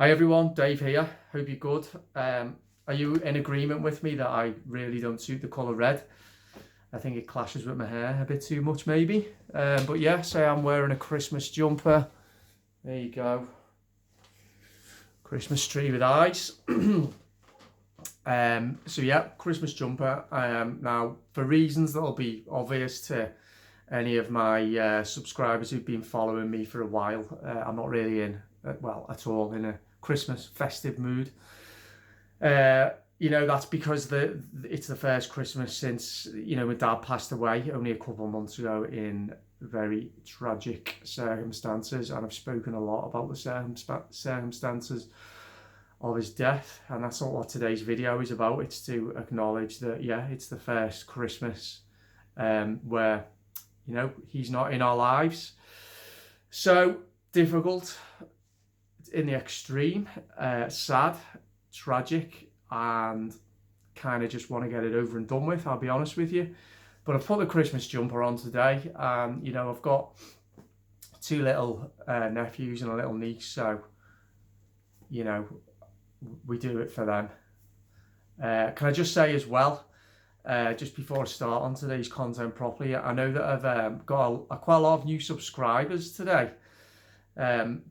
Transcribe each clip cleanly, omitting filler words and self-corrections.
Hi everyone, Dave here. Hope you're good. Are you in agreement with me that I really don't suit the colour red? I think it clashes with my hair a bit too much maybe. But yes, I am wearing a Christmas jumper. There you go. Christmas tree with eyes. So yeah, Christmas jumper. Now, for reasons that'll be obvious to any of my subscribers who've been following me for a while, I'm not really at all in a Christmas festive mood. That's because it's the first Christmas since, my dad passed away only a couple of months ago in very tragic circumstances, and I've spoken a lot about the circumstances of his death, and that's not what today's video is about. It's to acknowledge that, yeah, it's the first Christmas where, he's not in our lives. So difficult in the extreme, sad, tragic, and kind of just want to get it over and done with, I'll be honest with you. But I've put the Christmas jumper on today. I've got two little nephews and a little niece, so we do it for them. Can I just say as well, just before I start on today's content properly, I know that I've got quite a lot of new subscribers today.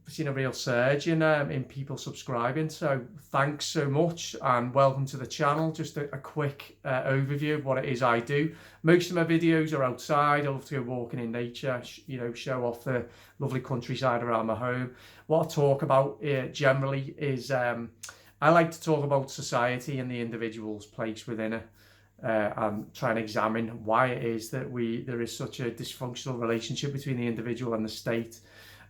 Seen a real surge in people subscribing, so thanks so much and welcome to the channel. Just a quick overview of what it is I do. Most of my videos are outside. I love to go walking in nature, show off the lovely countryside around my home. What I talk about generally is I like to talk about society and the individual's place within it, and try and examine why it is that there is such a dysfunctional relationship between the individual and the state,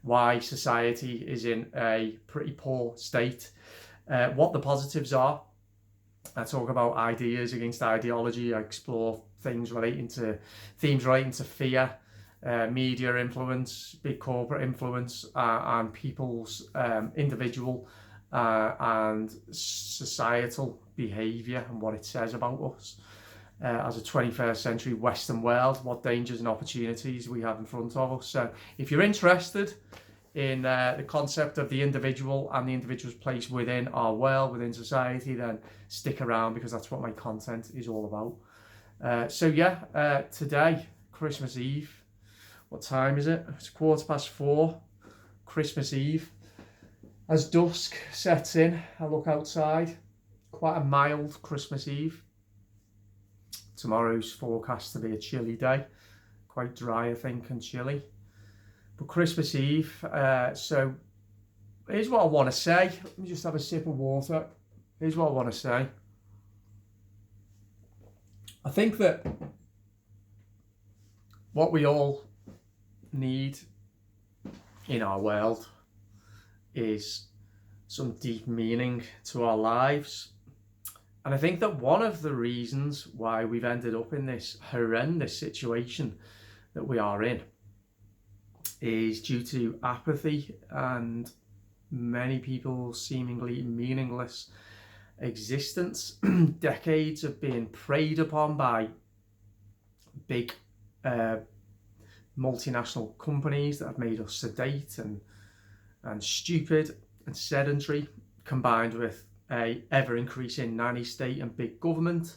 why society is in a pretty poor state, what the positives are. I talk about ideas against ideology. I explore themes relating to fear, media influence, big corporate influence, and people's individual and societal behaviour and what it says about us as a 21st century Western world, what dangers and opportunities we have in front of us. So if you're interested in the concept of the individual and the individual's place within our world, within society, then stick around, because that's what my content is all about. Today, Christmas Eve. What time is it? It's 4:15, Christmas Eve. As dusk sets in, I look outside. Quite a mild Christmas Eve. Tomorrow's forecast to be a chilly day, quite dry I think and chilly. But Christmas Eve, so here's what I want to say. Let me just have a sip of water. Here's what I want to say. I think that what we all need in our world is some deep meaning to our lives. And I think that one of the reasons why we've ended up in this horrendous situation that we are in is due to apathy and many people's seemingly meaningless existence. Decades of being preyed upon by big multinational companies that have made us sedate and stupid and sedentary, combined with a ever-increasing nanny state and big government,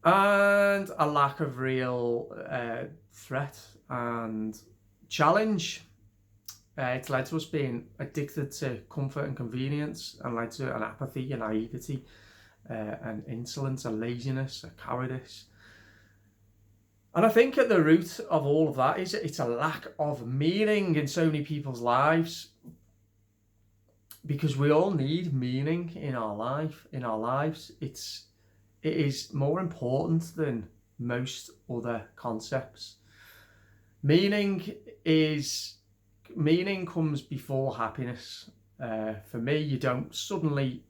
and a lack of real threat and challenge. It's led to us being addicted to comfort and convenience, and led to an apathy and naivety, and insolence, and laziness, and cowardice. And I think at the root of all of that is it's a lack of meaning in so many people's lives. Because we all need meaning in our lives. It is more important than most other concepts. Meaning comes before happiness. For me, you don't suddenly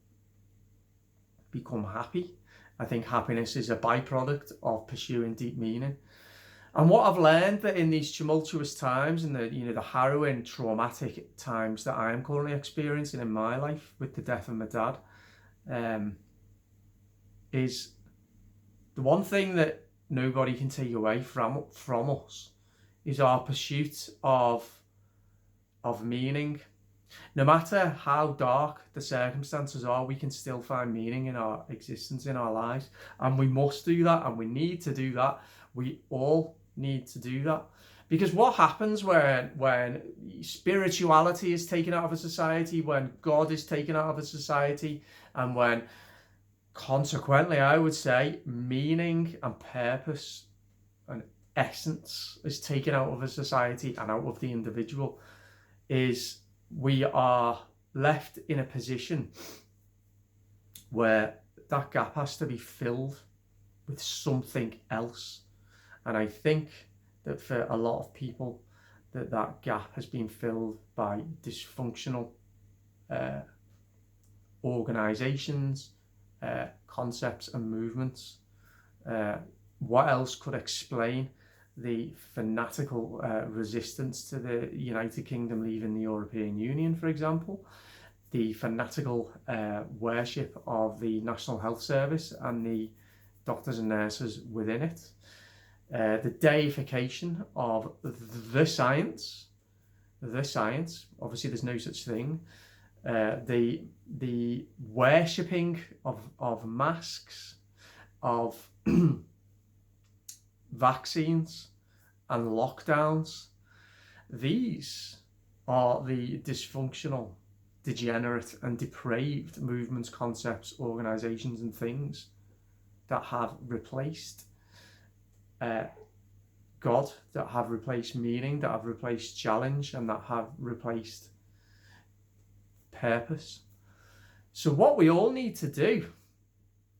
become happy. I think happiness is a byproduct of pursuing deep meaning. And what I've learned that in these tumultuous times and the harrowing, traumatic times that I am currently experiencing in my life with the death of my dad, is the one thing that nobody can take away from us is our pursuit of meaning. No matter how dark the circumstances are, we can still find meaning in our existence, in our lives. And we must do that, and we need to do that. We all need to do that. Because what happens when spirituality is taken out of a society, when God is taken out of a society, and when, consequently, I would say, meaning and purpose and essence is taken out of a society and out of the individual, is we are left in a position where that gap has to be filled with something else. And I think that for a lot of people, that gap has been filled by dysfunctional organizations, concepts and movements. What else could explain the fanatical resistance to the United Kingdom leaving the European Union, for example? The fanatical worship of the National Health Service and the doctors and nurses within it. The deification of the science, obviously there's no such thing. The worshipping of masks, of vaccines and lockdowns. These are the dysfunctional, degenerate and depraved movements, concepts, organizations and things that have replaced God, that have replaced meaning, that have replaced challenge, and that have replaced purpose. So what we all need to do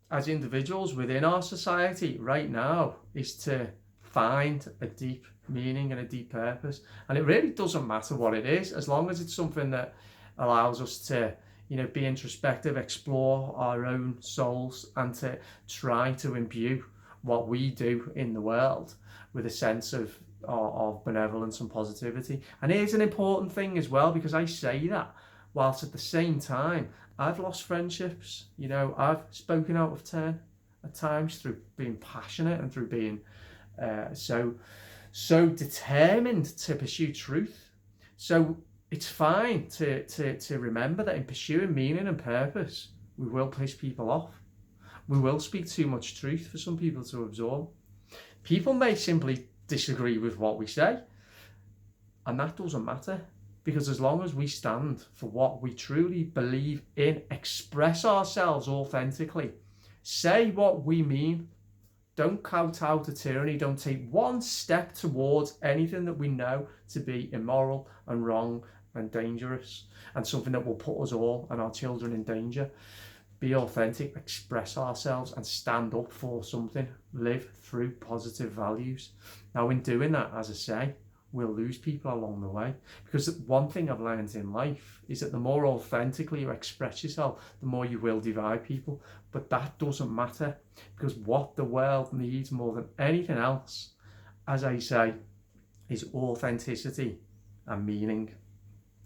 as individuals within our society right now is to find a deep meaning and a deep purpose. And it really doesn't matter what it is, as long as it's something that allows us to, be introspective, explore our own souls, and to try to imbue what we do in the world with a sense of benevolence and positivity. And here's an important thing as well, because I say that whilst at the same time I've lost friendships. I've spoken out of turn at times through being passionate and through being so determined to pursue truth. So it's fine to remember that in pursuing meaning and purpose, we will piss people off. We will speak too much truth for some people to absorb. People may simply disagree with what we say, and that doesn't matter, because as long as we stand for what we truly believe in, express ourselves authentically, say what we mean, don't kowtow to tyranny, don't take one step towards anything that we know to be immoral and wrong and dangerous and something that will put us all and our children in danger. Be authentic, express ourselves and stand up for something, live through positive values. Now in doing that, as I say, we'll lose people along the way, because one thing I've learned in life is that the more authentically you express yourself, the more you will divide people. But that doesn't matter, because what the world needs more than anything else, as I say, is authenticity and meaning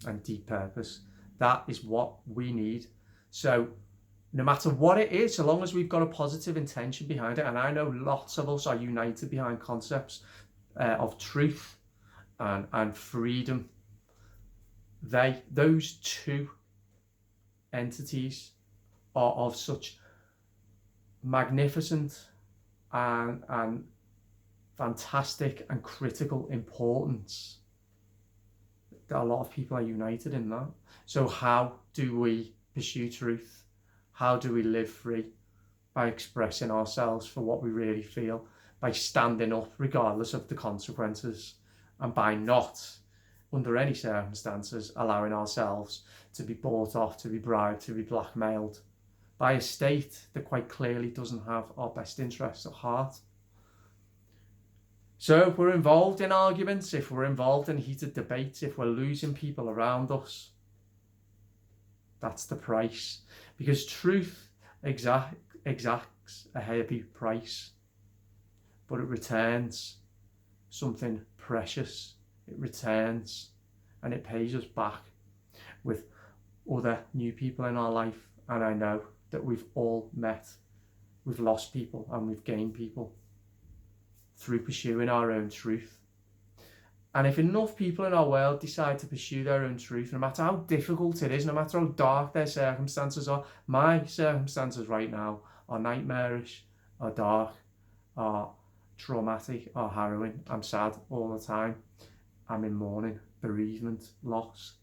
and deep purpose. That is what we need. So no matter what it is, so long as we've got a positive intention behind it, and I know lots of us are united behind concepts of truth and freedom, those two entities are of such magnificent and fantastic and critical importance that a lot of people are united in that. So how do we pursue truth? How do we live free? By expressing ourselves for what we really feel, by standing up regardless of the consequences, and by not, under any circumstances, allowing ourselves to be bought off, to be bribed, to be blackmailed by a state that quite clearly doesn't have our best interests at heart. So if we're involved in arguments, if we're involved in heated debates, if we're losing people around us, that's the price. Because truth exacts a heavy price, but it returns something precious. It returns and it pays us back with other new people in our life. And I know that we've all we've lost people and we've gained people through pursuing our own truth. And if enough people in our world decide to pursue their own truth, no matter how difficult it is, no matter how dark their circumstances are, my circumstances right now are nightmarish, are dark, are traumatic, are harrowing. I'm sad all the time. I'm in mourning, bereavement, loss.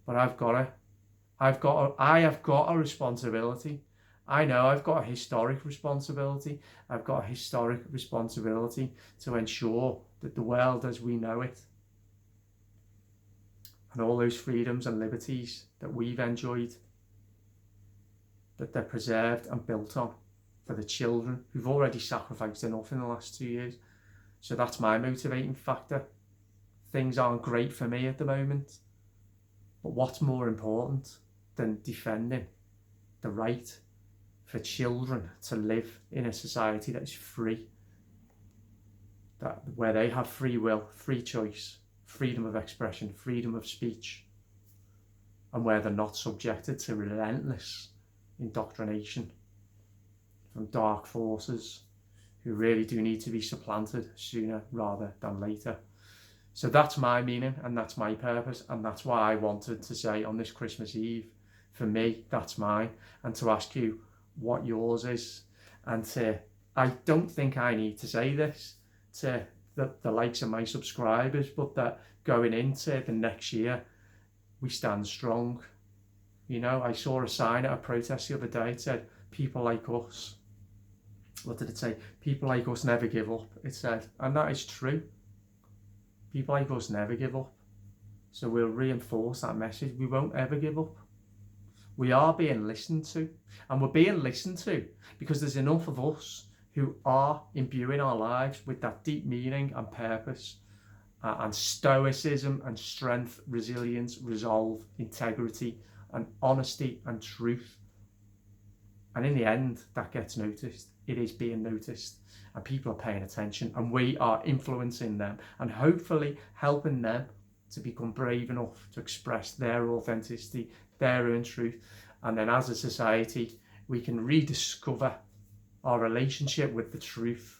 But I have got a responsibility. I know I've got a historic responsibility. I've got a historic responsibility to ensure that the world as we know it and all those freedoms and liberties that we've enjoyed, that they're preserved and built on for the children who've already sacrificed enough in the last 2 years. So that's my motivating factor. Things aren't great for me at the moment, but what's more important than defending the right for children to live in a society that is free, where they have free will, free choice, freedom of expression, freedom of speech, and where they're not subjected to relentless indoctrination from dark forces who really do need to be supplanted sooner rather than later. So that's my meaning and that's my purpose, and that's why I wanted to say on this Christmas Eve, for me, that's mine, and to ask you what yours is. And I don't think I need to say this to the likes of my subscribers, but that going into the next year, we stand strong. You know, I saw a sign at a protest the other day. It said, people like us. What did it say? People like us never give up, it said. And that is true. People like us never give up. So we'll reinforce that message. We won't ever give up. We are being listened to. And we're being listened to because there's enough of us who are imbuing our lives with that deep meaning and purpose, and stoicism and strength, resilience, resolve, integrity and honesty and truth. And in the end, that gets noticed. It is being noticed and people are paying attention, and we are influencing them and hopefully helping them to become brave enough to express their authenticity, their own truth. And then as a society, we can rediscover our relationship with the truth.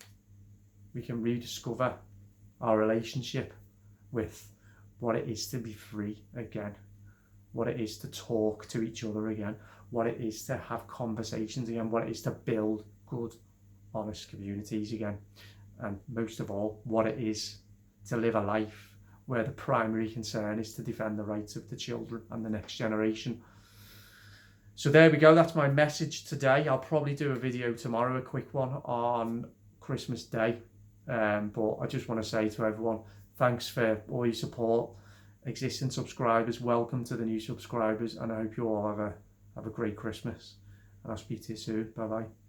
We can rediscover our relationship with what it is to be free again, what it is to talk to each other again, what it is to have conversations again, what it is to build good, honest communities again, and most of all, what it is to live a life where the primary concern is to defend the rights of the children and the next generation. So there we go, that's my message today. I'll probably do a video tomorrow, a quick one on Christmas Day. But I just want to say to everyone, thanks for all your support. Existing subscribers, welcome to the new subscribers, and I hope you all have a great Christmas. And I'll speak to you soon. Bye bye.